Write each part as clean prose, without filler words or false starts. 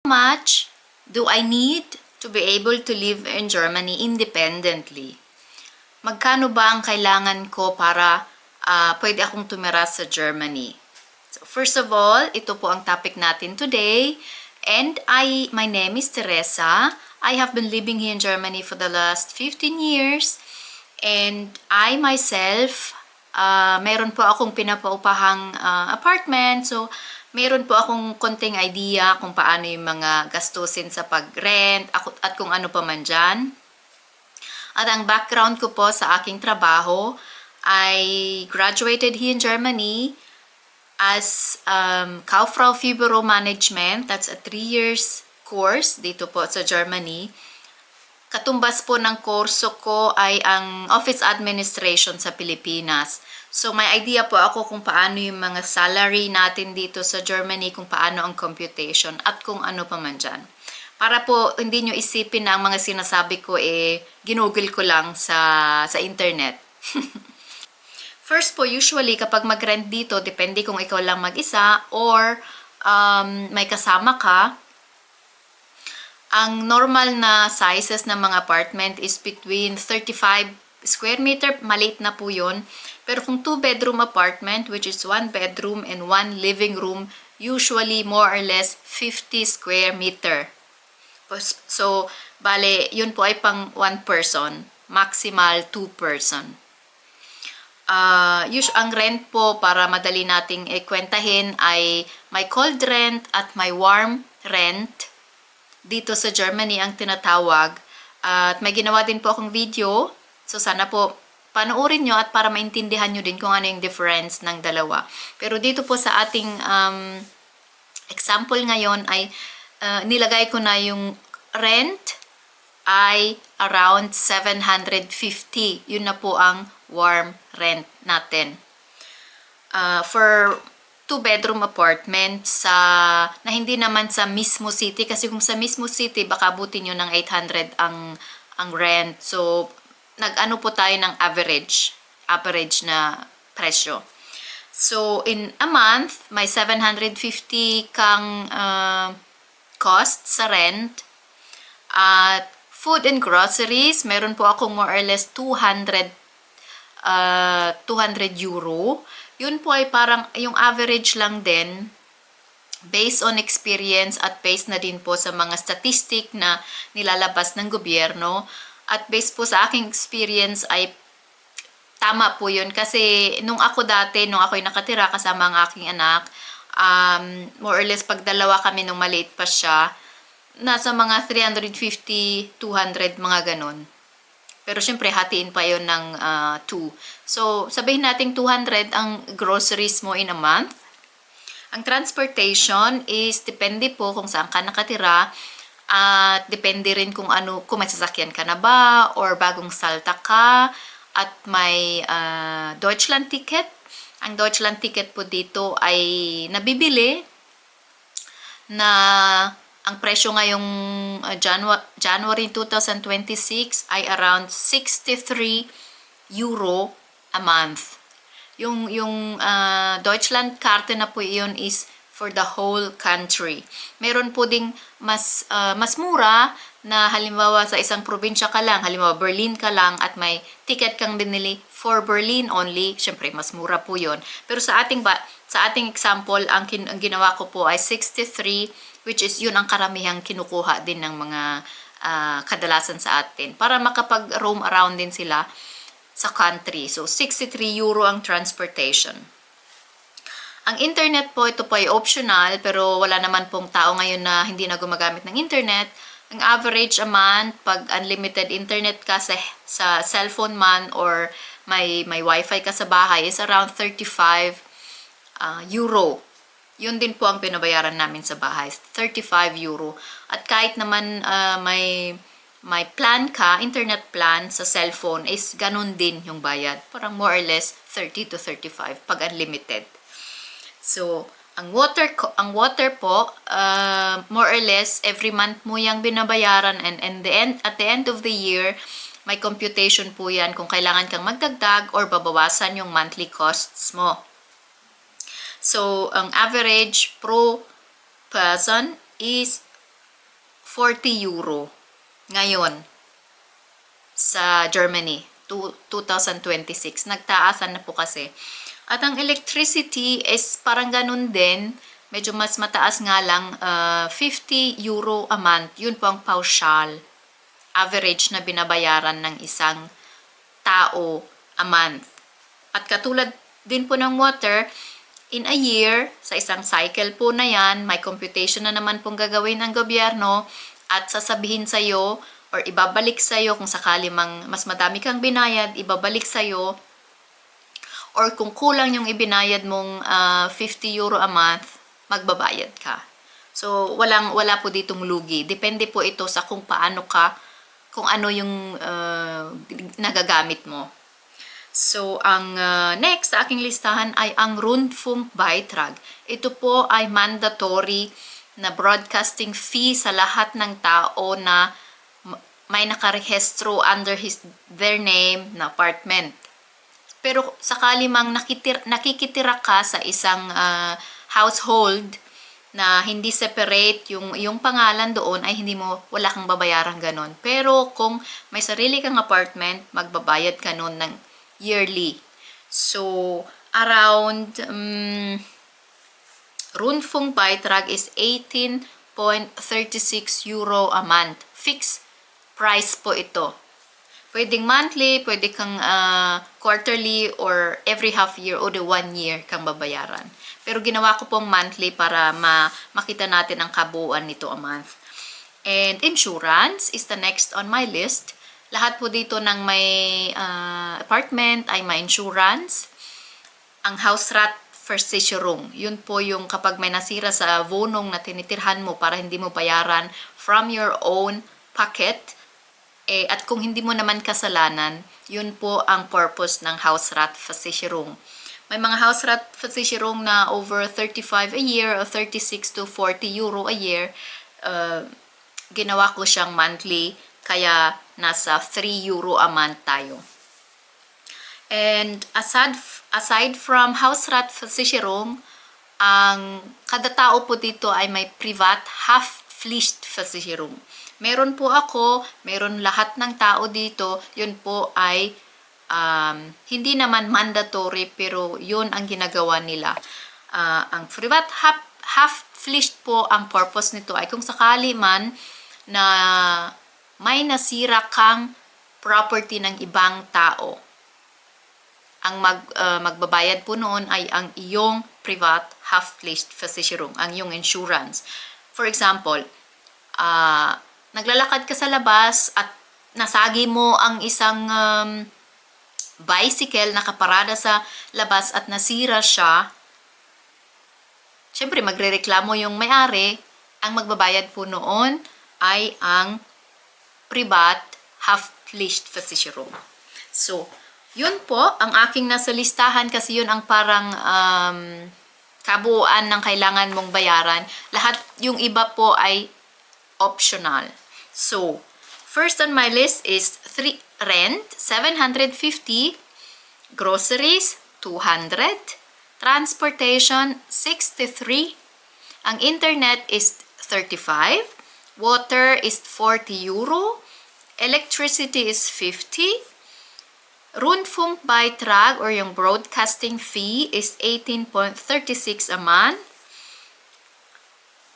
much do I need to be able to live in Germany independently? Magkano ba ang kailangan ko para pwede akong tumira sa Germany? So first of all, ito po ang topic natin today. And my name is Teresa. I have been living here in Germany for the last 15 years. And I myself, meron po akong pinapaupahang apartment. So, meron po akong konting idea kung paano yung mga gastusin sa pag-rent at kung ano pa man dyan. At ang background ko po sa aking trabaho, I graduated here in Germany as Kauffrau für Büro Management. That's a 3 years course dito po sa Germany. Katumbas po ng kurso ko ay ang Office Administration sa Pilipinas. So may idea po ako kung paano yung mga salary natin dito sa Germany, kung paano ang computation at kung ano pa man dyan. Para po hindi nyo isipin na ang mga sinasabi ko ginugol ko lang sa internet. First po, usually kapag mag-rent dito, depende kung ikaw lang mag-isa or may kasama ka. Ang normal na sizes ng mga apartment is between 35 square meter, maliit na po yun. Pero kung 2-bedroom apartment, which is 1 bedroom and 1 living room, usually more or less 50 square meter. So, bale, yun po ay pang 1 person, maximal 2 person. Ang rent po, para madali nating ikwentahin, ay may cold rent at may warm rent. Dito sa Germany ang tinatawag. At may ginawa din po akong video. So sana po panoorin nyo at para maintindihan nyo din kung ano yung difference ng dalawa. Pero dito po sa ating example ngayon ay nilagay ko na yung rent ay around 750. Yun na po ang warm rent natin. For 2-bedroom apartment na hindi naman sa mismo city, kasi kung sa mismo city baka abutin nyo ng 800 ang rent. So nag-ano po tayo ng average na presyo. So in a month may 750 kang cost sa rent. At food and groceries, meron po akong more or less 200 euro. Yun po ay parang yung average lang din based on experience at based na din po sa mga statistic na nilalabas ng gobyerno. At based po sa aking experience ay tama po yun. Kasi nung ako'y nakatira kasama ang aking anak, more or less pag dalawa kami nung maliit pa siya, nasa mga 350, 200, mga ganon. Pero syempre, hatiin pa yon ng 2. So, sabihin natin 200 ang groceries mo in a month. Ang transportation is depende po kung saan ka nakatira. At depende rin kung may sasakyan ka na ba or bagong salta ka. At may Deutschland ticket. Ang Deutschland ticket po dito ay nabibili na ang presyo ngayong January 2026 ay around 63 euro a month. Yung Deutschland Karte na po iyon is for the whole country. Meron po ding mas mura na halimbawa sa isang probinsya ka lang, halimbawa Berlin ka lang at may ticket kang binili for Berlin only, syempre mas mura po yon. Pero sa ating example, ang ginawa ko po ay 63, which is yun ang karamihang kinukuha din ng mga kadalasan sa atin para makapag-roam around din sila sa country. So 63 euro ang transportation. Ang internet po, ito po ay optional, pero wala naman pong tao ngayon na hindi na gumagamit ng internet. Ang average a month, pag unlimited internet ka sa cellphone man or may wifi ka sa bahay, is around 35 euro. Yun din po ang pinabayaran namin sa bahay, 35 euro. At kahit naman may plan ka, internet plan sa cellphone, is ganun din yung bayad. Parang more or less 30 to 35 pag unlimited. So, ang water po, more or less every month mo yang binabayaran, and at the end of the year, may computation po yan kung kailangan kang magdagdag or babawasan yung monthly costs mo. So, ang average pro person is 40 euro ngayon sa Germany. 2026. Nagtaasan na po kasi. At ang electricity is parang ganun din. Medyo mas mataas nga lang. 50 euro a month. Yun po ang pausyal. Average na binabayaran ng isang tao a month. At katulad din po ng water, in a year, sa isang cycle po na yan, may computation na naman pong gagawin ng gobyerno at sasabihin sa'yo or ibabalik sa'yo kung sakali mang mas madami kang binayad, ibabalik sa'yo. Or kung kulang yung ibinayad mong 50 euro a month, magbabayad ka. So, wala po ditong lugi. Depende po ito sa kung paano ka, kung ano yung nagagamit mo. So, ang next sa aking listahan ay ang Rundfunkbeitrag. Ito po ay mandatory na broadcasting fee sa lahat ng tao na may nakarehistro under their name na apartment. Pero sakali mang nakikitira ka sa isang household na hindi separate yung pangalan doon, ay wala kang babayarang ganon. Pero kung may sarili kang apartment, magbabayad ka nun ng yearly. So, around Rundfunkbeitrag is 18.36 euro a month. Fixed price po ito. Pwedeng monthly, pwede kang quarterly or every half year o the 1 year kang babayaran. Pero ginawa ko pong monthly para makita natin ang kabuuan nito a month. And insurance is the next on my list. Lahat po dito ng may apartment ay may insurance. Ang Hausratversicherung, yun po yung kapag may nasira sa wohnung na tinitirhan mo para hindi mo bayaran from your own pocket. At kung hindi mo naman kasalanan, yun po ang purpose ng Hausratversicherung. May mga Hausratversicherung na over 35 a year or 36 to 40 euro a year. Ginawa ko siyang monthly, kaya nasa 3 euro a month tayo. And aside from Hausratversicherung, ang kada tao po dito ay may privat Haftpflichtversicherung. Meron po ako, meron lahat ng tao dito, yun po ay hindi naman mandatory pero yun ang ginagawa nila. Ang privat Haftpflicht po, ang purpose nito ay kung sakali man na may nasira kang property ng ibang tao. Ang magbabayad po noon ay ang iyong privat Haftpflichtversicherung, ang iyong insurance. For example, naglalakad ka sa labas at nasagi mo ang isang bicycle na nakaparada sa labas at nasira siya. Siyempre, magrereklamo yung may-ari. Ang magbabayad po noon ay ang privat Haftpflichtversicherung. So, yun po ang aking nasa listahan kasi yun ang parang kabuuan ng kailangan mong bayaran. Lahat yung iba po ay optional. So, first on my list is rent, 750, groceries, 200, transportation, 63, ang internet is 35, water is 40 euro, electricity is 50, Rundfunkbeitrag or yung broadcasting fee is 18.36 a month,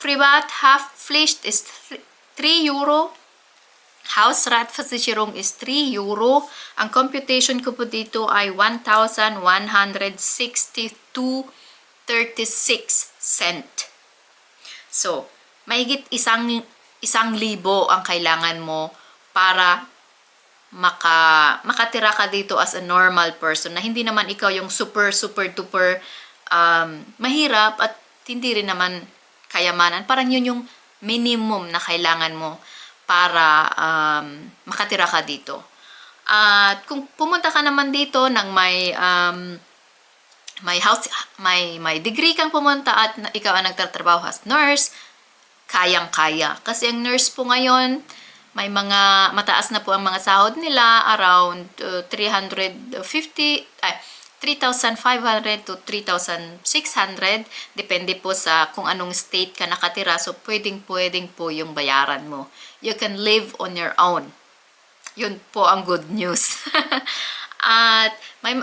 privat Haftpflicht is 3 euro, Hausratversicherung is 3 euro. Ang computation ko po dito ay 1,162.36 cent. So, mahigit isang libo ang kailangan mo para makatira ka dito as a normal person na hindi naman ikaw yung super duper mahirap at hindi rin naman kayamanan. Parang yun yung minimum na kailangan mo para makatira ka dito. At kung pumunta ka naman dito ng may degree kang pumunta at ikaw ang nagtatrabaho as nurse, kayang-kaya. Kasi ang nurse po ngayon, may mga mataas na po ang mga sahod nila, around 350, 3,500 to 3,600. Depende po sa kung anong state ka nakatira. So, pwedeng po yung bayaran mo. You can live on your own. Yun po ang good news. At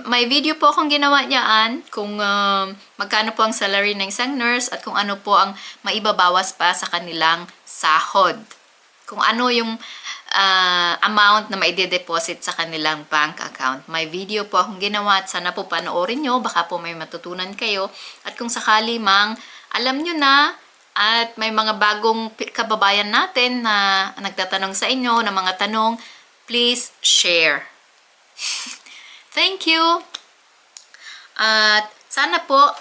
may video po akong ginawa niyaan kung magkano po ang salary ng isang nurse at kung ano po ang maibabawas pa sa kanilang sahod. Kung ano yung amount na maide-deposit sa kanilang bank account. May video po akong ginawa at sana po panoorin nyo. Baka po may matutunan kayo. At kung sakali mang alam nyo na at may mga bagong kababayan natin na nagtatanong sa inyo ng mga tanong, please share. Thank you! At sana po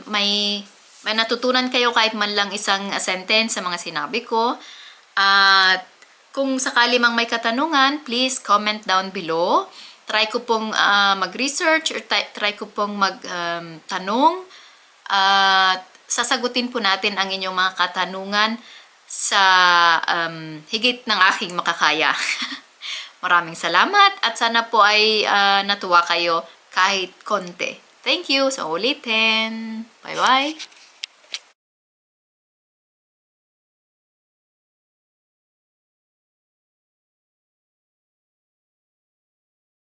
may natutunan kayo kahit man lang isang sentence sa mga sinabi ko. At kung sakali mang may katanungan, please comment down below. Try ko pong mag-research or try ko pong mag-tanong. At sasagutin po natin ang inyong mga katanungan sa higit ng aking makakaya. Maraming salamat at sana po ay natuwa kayo kahit konti. Thank you. So ulitin. Bye-bye.